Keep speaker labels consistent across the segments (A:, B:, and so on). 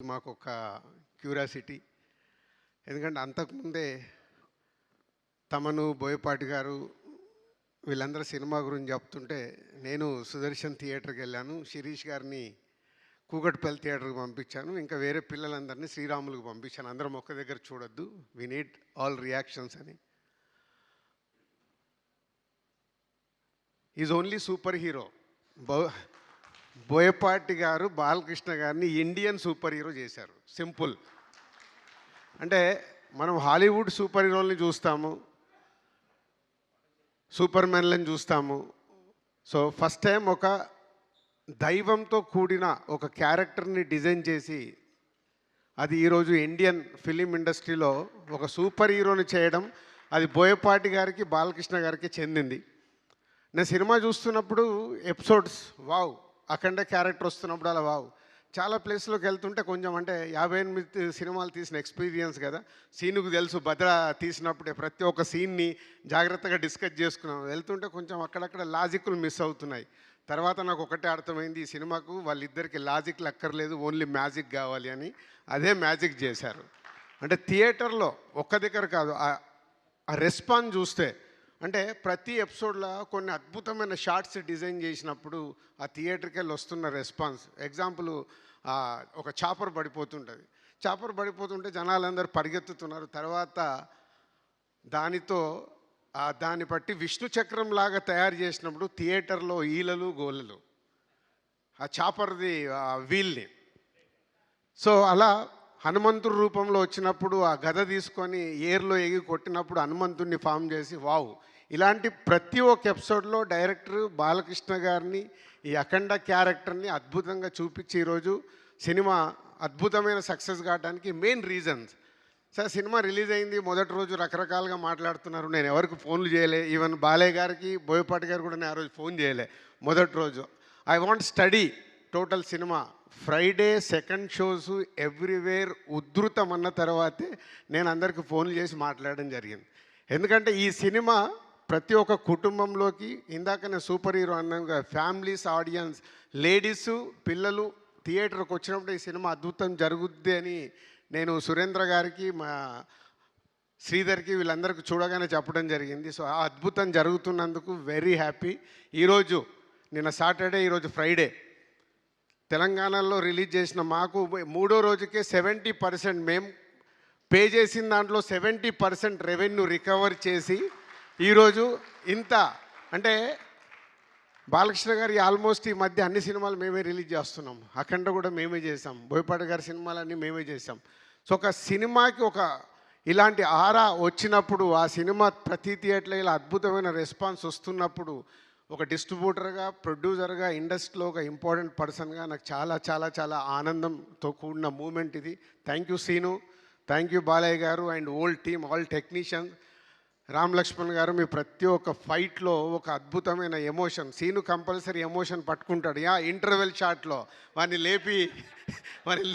A: మాకు ఒక క్యూరియాసిటీ. ఎందుకంటే అంతకుముందే తమను, బోయపాటి గారు వీళ్ళందరూ సినిమా గురించి చెప్తుంటే నేను సుదర్శన్ థియేటర్కి వెళ్ళాను, శిరీష్ గారిని కూకట్పల్లి థియేటర్కి పంపించాను, ఇంకా వేరే పిల్లలందరినీ శ్రీరాములకు పంపించాను. అందరం ఒక్క దగ్గర చూడొద్దు, వి నీడ్ ఆల్ రియాక్షన్స్ అని. Is only super hero. Boyapati గారు బాలకృష్ణ గారిని ఇండియన్ సూపర్ హీరో చేశారు. సింపుల్. అంటే మనం హాలీవుడ్ సూపర్ హీరోల్ని చూస్తాము, సూపర్ మ్యాన్లను చూస్తాము. సో ఫస్ట్ టైం ఒక దైవంతో కూడిన ఒక క్యారెక్టర్ని డిజైన్ చేసి అది ఈరోజు ఇండియన్ ఫిలిం ఇండస్ట్రీలో ఒక సూపర్ హీరోని చేయడం, అది బోయపాటి గారికి బాలకృష్ణ గారికి చెందింది. నేను సినిమా చూస్తున్నప్పుడు ఎపిసోడ్స్ వావ్, అఖండ క్యారెక్టర్ వస్తున్నప్పుడు అలా వావ్. చాలా ప్లేస్లోకి వెళ్తుంటే కొంచెం అంటే 58 సినిమాలు తీసిన ఎక్స్పీరియన్స్ కదా, సీనుకు తెలుసు. భద్ర తీసినప్పుడే ప్రతి ఒక్క సీన్ని జాగ్రత్తగా డిస్కస్ చేసుకున్నాం. వెళ్తుంటే కొంచెం అక్కడక్కడ లాజిక్లు మిస్ అవుతున్నాయి. తర్వాత నాకు ఒకటే అర్థమైంది, ఈ సినిమాకు వాళ్ళిద్దరికి లాజిక్లు అక్కర్లేదు, ఓన్లీ మ్యాజిక్ కావాలి అని. అదే మ్యాజిక్ చేశారు. అంటే థియేటర్లో ఒక్క దగ్గర కాదు, ఆ రెస్పాన్స్ చూస్తే అంటే ప్రతి ఎపిసోడ్లో కొన్ని అద్భుతమైన షార్ట్స్ డిజైన్ చేసినప్పుడు ఆ థియేటర్కి వెళ్ళి వస్తున్న రెస్పాన్స్. ఎగ్జాంపుల్, ఒక చాపర్ పడిపోతుంటుంది. చాపర్ పడిపోతుంటే జనాలందరూ పరిగెత్తుతున్నారు. తర్వాత దాన్ని బట్టి విష్ణు చక్రం లాగా తయారు చేసినప్పుడు థియేటర్లో ఈలలు గోలలు ఆ చాపర్ది వీల్ని. సో అలా హనుమంతుడి రూపంలో వచ్చినప్పుడు ఆ గద తీసుకొని ఏర్లో ఎగి కొట్టినప్పుడు హనుమంతుడిని ఫామ్ చేసి వావ్. ఇలాంటి ప్రతి ఒక్క ఎపిసోడ్లో డైరెక్టర్ బాలకృష్ణ గారిని ఈ అఖండ క్యారెక్టర్ని అద్భుతంగా చూపించి ఈరోజు సినిమా అద్భుతమైన సక్సెస్ కావడానికి main reasons. Sir cinema release అయింది, మొదటి రోజు రకరకాలుగా మాట్లాడుతున్నారు. నేను ఎవరికి ఫోన్లు చేయలే, ఈవెన్ బాలయ్య గారికి బోయపాటి గారు కూడా నేను ఆ రోజు ఫోన్ చేయలే. మొదటి రోజు I want study total cinema. Friday second shows everywhere ఉధృతం అన్న తర్వాతే నేను అందరికీ ఫోన్లు చేసి మాట్లాడడం జరిగింది. ఎందుకంటే ఈ సినిమా ప్రతి ఒక్క కుటుంబంలోకి, ఇందాక నేను సూపర్ హీరో అన్నాను, ఫ్యామిలీస్, ఆడియన్స్, లేడీసు, పిల్లలు థియేటర్కి వచ్చినప్పుడు ఈ సినిమా అద్భుతం జరుగుద్ది అని నేను సురేంద్ర గారికి, మా శ్రీధర్కి, వీళ్ళందరికీ చూడగానే చెప్పడం జరిగింది. సో ఆ అద్భుతం జరుగుతున్నందుకు వెరీ హ్యాపీ. ఈరోజు నిన్న సాటర్డే, ఈరోజు ఫ్రైడే తెలంగాణలో రిలీజ్ చేసిన మాకు మూడో రోజుకే 70% మేము పే చేసిన దాంట్లో 70% రెవెన్యూ రికవర్ చేసి ఈరోజు ఇంత అంటే బాలకృష్ణ గారి ఆల్మోస్ట్ ఈ మధ్య అన్ని సినిమాలు మేమే రిలీజ్ చేస్తున్నాం. అఖండ కూడా మేమే చేసాం, బోయపాటి గారి సినిమాలన్నీ మేమే చేసాం. సో ఒక సినిమాకి ఒక ఇలాంటి ఆరా వచ్చినప్పుడు, ఆ సినిమా ప్రతి థియేటర్లో ఇలా అద్భుతమైన రెస్పాన్స్ వస్తున్నప్పుడు, ఒక డిస్ట్రిబ్యూటర్గా, ప్రొడ్యూసర్గా, ఇండస్ట్రీలో ఒక ఇంపార్టెంట్ పర్సన్గా నాకు చాలా చాలా చాలా ఆనందంతో కూడిన మూమెంట్ ఇది. Thank you Seenu, thank you Balayya garu and old team, all technicians. Ram Lakshman garu, మీ ప్రతి ఒక్క ఫైట్లో ఒక అద్భుతమైన ఎమోషన్. సీను కంపల్సరీ ఎమోషన్ పట్టుకుంటాడు. ఇంటర్వెల్ షాట్లో వాడిని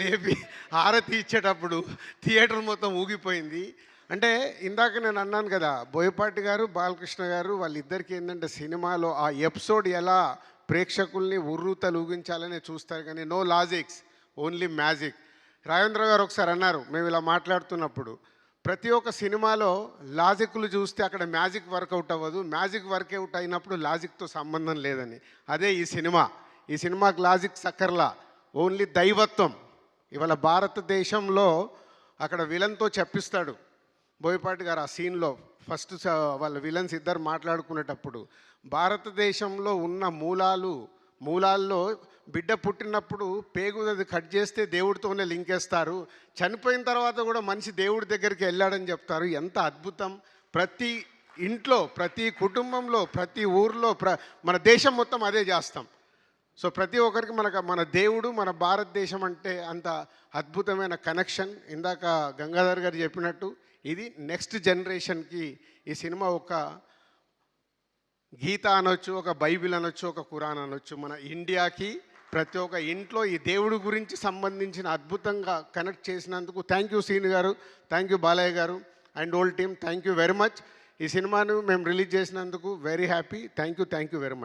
A: లేపి హారతి ఇచ్చేటప్పుడు థియేటర్ మొత్తం ఊగిపోయింది. అంటే ఇందాక నేను అన్నాను కదా, బోయపాటి గారు, బాలకృష్ణ గారు వాళ్ళిద్దరికీ ఏంటంటే సినిమాలో ఆ ఎపిసోడ్ ఎలా ప్రేక్షకుల్ని ఉర్రూతలూగించాలని చూస్తారు, కానీ no logics, only magic. Rajendra గారు ఒకసారి అన్నారు, మేము ఇలా మాట్లాడుతున్నప్పుడు, ప్రతి ఒక్క సినిమాలో లాజిక్లు చూస్తే అక్కడ మ్యాజిక్ వర్కౌట్ అవ్వదు, మ్యాజిక్ వర్కౌట్ అయినప్పుడు లాజిక్తో సంబంధం లేదని. అదే ఈ సినిమాకి లాజిక్ సక్కర్లా, ఓన్లీ దైవత్వం. ఇవాళ భారతదేశంలో అక్కడ విలన్తో చెప్పిస్తాడు బోయపాటి గారు ఆ సీన్లో. ఫస్ట్ వాళ్ళ విలన్స్ ఇద్దరు మాట్లాడుకునేటప్పుడు భారతదేశంలో ఉన్న మూలాల్లో బిడ్డ పుట్టినప్పుడు పేగుది కట్ చేస్తే దేవుడితోనే లింకేస్తారు, చనిపోయిన తర్వాత కూడా మనిషి దేవుడి దగ్గరికి వెళ్ళాడని చెప్తారు. ఎంత అద్భుతం! ప్రతి ఇంట్లో, ప్రతి కుటుంబంలో, ప్రతి ఊర్లో, మన దేశం మొత్తం అదే చేస్తాం. సో ప్రతి ఒక్కరికి మన దేవుడు, మన భారతదేశం అంటే అంత అద్భుతమైన కనెక్షన్. ఇందాక గంగాధర్ గారు చెప్పినట్టు ఇది నెక్స్ట్ జనరేషన్కి ఈ సినిమా ఒక గీత అనొచ్చు, ఒక బైబిల్ అనొచ్చు, ఒక ఖురాన్ అనొచ్చు. మన ఇండియాకి ప్రతి ఒక్క ఇంట్లో ఈ దేవుడి గురించి సంబంధించిన అద్భుతంగా కనెక్ట్ చేసినందుకు థ్యాంక్ యూ సీను గారు, thank you Balayya garu and old team, thank you very much. ఈ సినిమాను మేము రిలీజ్ చేసినందుకు very happy. Thank you very much.